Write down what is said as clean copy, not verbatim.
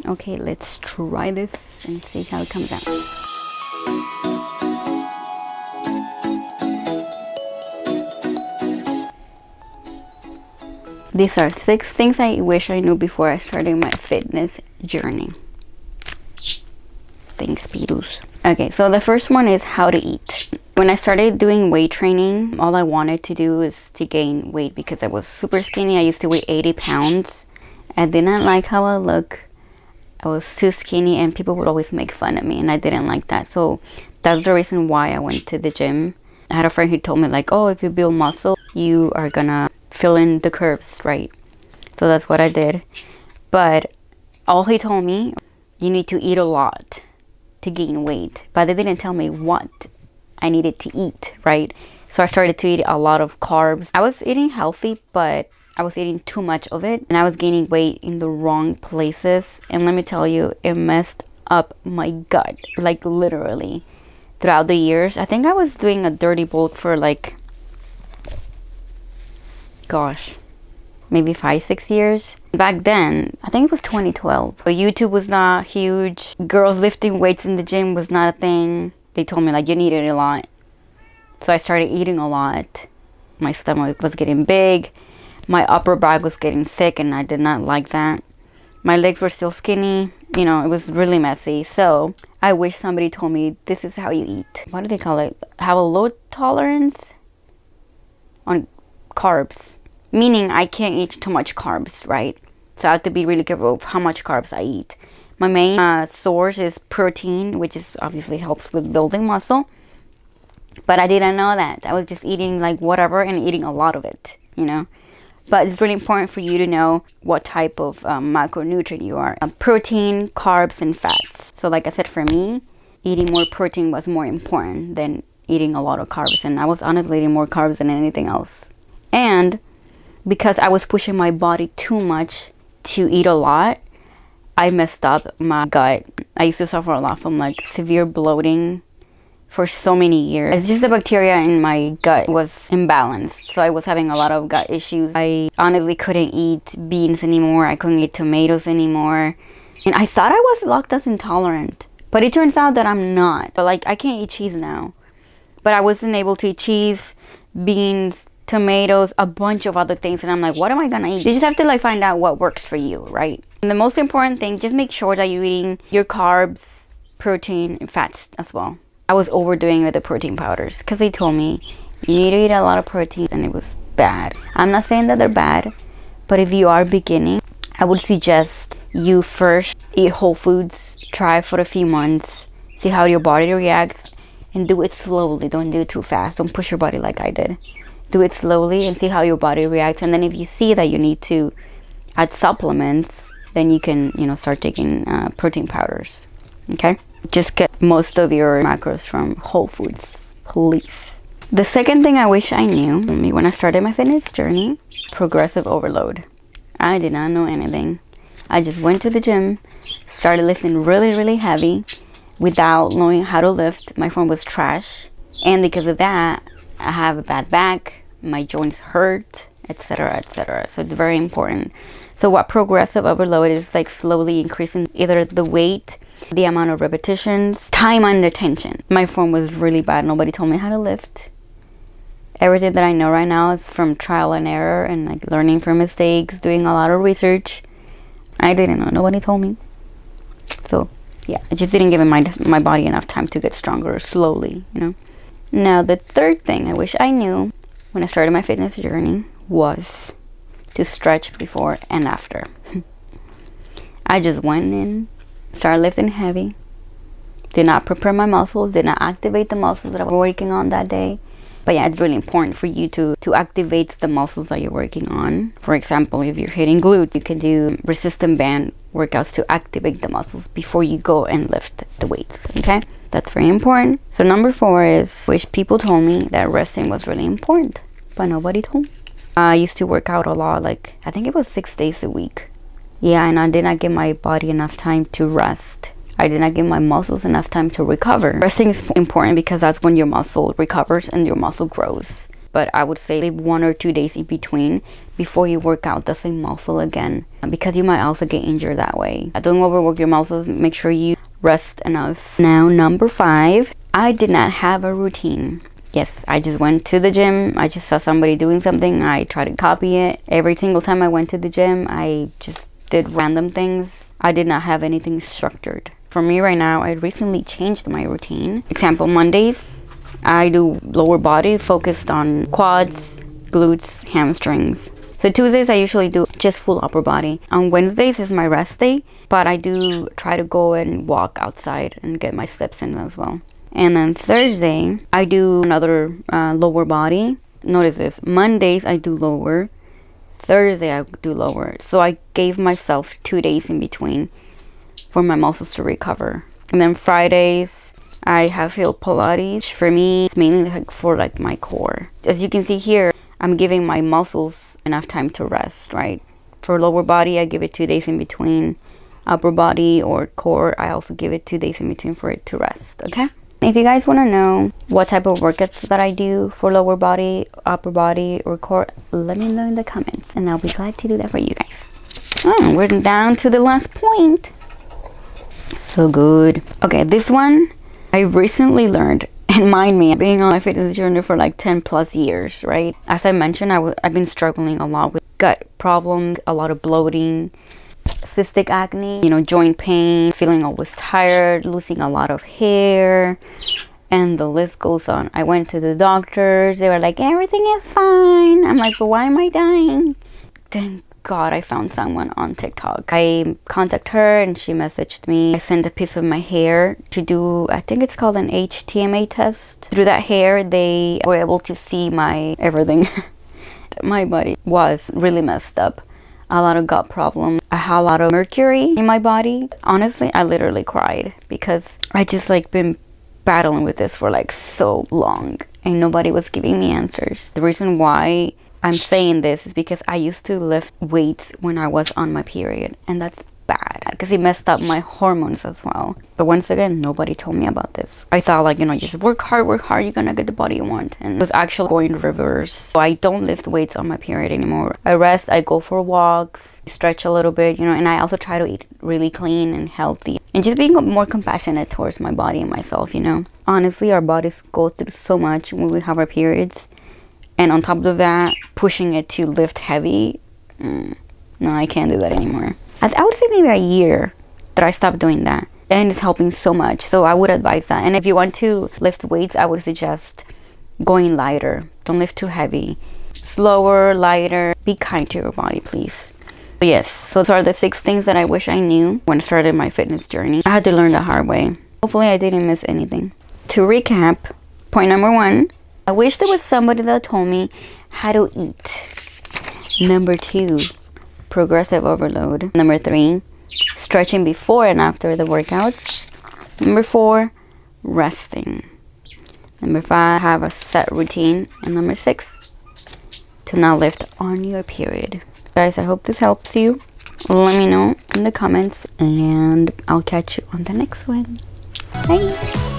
Okay, let's try this and see how it comes out. These are 6 things I wish I knew before I started my fitness journey. Thanks, Beatles. Okay, so the first one is how to eat. When I started doing weight training, all I wanted to do is to gain weight because I was super skinny. I used to weigh 80 pounds. I did not like how I look. I was too skinny and people would always make fun of me, and I didn't like that. So that's the reason why I went to the gym. I had a friend who told me like, oh, if you build muscle, you are gonna fill in the curves, right? So that's what I did. But all he told me, you need to eat a lot to gain weight. But they didn't tell me what I needed to eat, right? So I started to eat a lot of carbs. I was eating healthy, but I was eating too much of it, and I was gaining weight in the wrong places. And let me tell you, it messed up my gut, like literally. Throughout the years, I think I was doing a dirty bulk for like, gosh, maybe 5-6 years. Back then, I think it was 2012. But YouTube was not huge. Girls lifting weights in the gym was not a thing. They told me like, you need it a lot. So I started eating a lot. My stomach was getting big. My upper back was getting thick, and I did not like that. My legs were still skinny. You know, it was really messy. So I wish somebody told me this is how you eat. What do they call it? Have a low tolerance on carbs. Meaning I can't eat too much carbs, right? So I have to be really careful of how much carbs I eat. My main source is protein, which is obviously helps with building muscle. But I didn't know that. I was just eating like whatever and eating a lot of it, you know. But it's really important for you to know what type of macronutrient you are. Protein, carbs, and fats. So like I said, for me, eating more protein was more important than eating a lot of carbs. And I was honestly eating more carbs than anything else. And because I was pushing my body too much to eat a lot, I messed up my gut. I used to suffer a lot from like severe bloating for so many years. It's just the bacteria in my gut was imbalanced. So I was having a lot of gut issues. I honestly couldn't eat beans anymore. I couldn't eat tomatoes anymore. And I thought I was lactose intolerant. But it turns out that I'm not. But like, I can't eat cheese now. But I wasn't able to eat cheese, beans, tomatoes, a bunch of other things. And I'm like, what am I gonna eat? You just have to like find out what works for you, right? And the most important thing, just make sure that you're eating your carbs, protein, and fats as well. I was overdoing with the protein powders because they told me you need to eat a lot of protein, and it was bad. I'm not saying that they're bad, but if you are beginning, I would suggest you first eat whole foods, try for a few months, see how your body reacts, and do it slowly. Don't do it too fast. Don't push your body like I did. Do it slowly and see how your body reacts. And then if you see that you need to add supplements, then you can, you know, start taking protein powders. Okay? Just get most of your macros from whole foods, please. The second thing I wish I knew when I started my fitness journey, progressive overload. I did not know anything. I just went to the gym, started lifting really, really heavy without knowing how to lift. My form was trash. And because of that, I have a bad back, my joints hurt, etc., etc. So it's very important. So what progressive overload is, like slowly increasing either the weight, the amount of repetitions, time under tension. My form was really bad. Nobody told me how to lift. Everything that I know right now is from trial and error and like learning from mistakes, doing a lot of research. I didn't know. Nobody told me. So yeah, I just didn't give my body enough time to get stronger slowly, you know. Now the third thing I wish I knew when I started my fitness journey was to stretch before and after. I just went in, started lifting heavy, did not prepare my muscles, did not activate the muscles that I was working on that day. But yeah, it's really important for you to activate the muscles that you're working on. For example, if you're hitting glutes, you can do resistant band workouts to activate the muscles before you go and lift the weights, okay? That's very important. So number 4 is, which people told me that resting was really important, but nobody told me. I used to work out a lot, like I think it was 6 days a week. Yeah, and I did not give my body enough time to rest. I did not give my muscles enough time to recover. Resting is important because that's when your muscle recovers and your muscle grows. but I would say leave 1 or 2 days in between before you work out the same muscle again, because you might also get injured that way. Don't overwork your muscles. Make sure you rest enough. Now, number 5, I did not have a routine. Yes, I just went to the gym. I just saw somebody doing something. I tried to copy it. Every single time I went to the gym, I just did random things. I did not have anything structured. For me right now, I recently changed my routine. Example, Mondays, I do lower body focused on quads, glutes, hamstrings. So Tuesdays, I usually do just full upper body. On Wednesdays is my rest day, but I do try to go and walk outside and get my steps in as well. And then Thursday, I do another lower body. Notice this, Mondays I do lower, Thursday I do lower. So I gave myself 2 days in between for my muscles to recover. And then Fridays, I have heel Pilates. For me, it's mainly for my core. As you can see here, I'm giving my muscles enough time to rest, right? For lower body, I give it 2 days in between. Upper body or core, I also give it 2 days in between for it to rest, okay? If you guys want to know what type of workouts that I do for lower body, upper body, or core, let me know in the comments, and I'll be glad to do that for you guys. Oh, we're down to the last point. So good. Okay, this one I recently learned, and mind me, being on my fitness journey for 10 plus years, right? As I mentioned, I've been struggling a lot with gut problems, a lot of bloating, cystic acne, joint pain, feeling always tired, losing a lot of hair, and the list goes on. I went to the doctors. They were like, everything is fine. I'm like, but why am I dying? Thank God I found someone on TikTok. I contacted her and she messaged me. I sent a piece of my hair to do, I think it's called an HTMA test. Through that hair, they were able to see my everything. My body was really messed up. A lot of gut problems. I had a lot of mercury in my body. Honestly, I literally cried because I just been battling with this for so long and nobody was giving me answers. The reason why I'm saying this is because I used to lift weights when I was on my period, and that's bad because it messed up my hormones as well. But once again, nobody told me about this. I thought just work hard, you're gonna get the body you want, and it was actually going reverse. So I don't lift weights on my period anymore. I rest, I go for walks, stretch a little bit, and I also try to eat really clean and healthy and just being more compassionate towards my body and myself. Honestly, our bodies go through so much when we have our periods, and on top of that, pushing it to lift heavy, no, I can't do that anymore. I would say maybe a year that I stopped doing that, and it's helping so much. So I would advise that. And if you want to lift weights, I would suggest going lighter. Don't lift too heavy. Slower, lighter. Be kind to your body, please. But yes, so those are the 6 things that I wish I knew when I started my fitness journey. I had to learn the hard way. Hopefully I didn't miss anything. To recap, point number 1, I wish there was somebody that told me how to eat. Number 2, progressive overload. Number 3, stretching before and after the workouts. Number 4, resting. Number 5, have a set routine. And number 6, to not lift on your period. Guys, I hope this helps you. Let me know in the comments, and I'll catch you on the next one. Bye.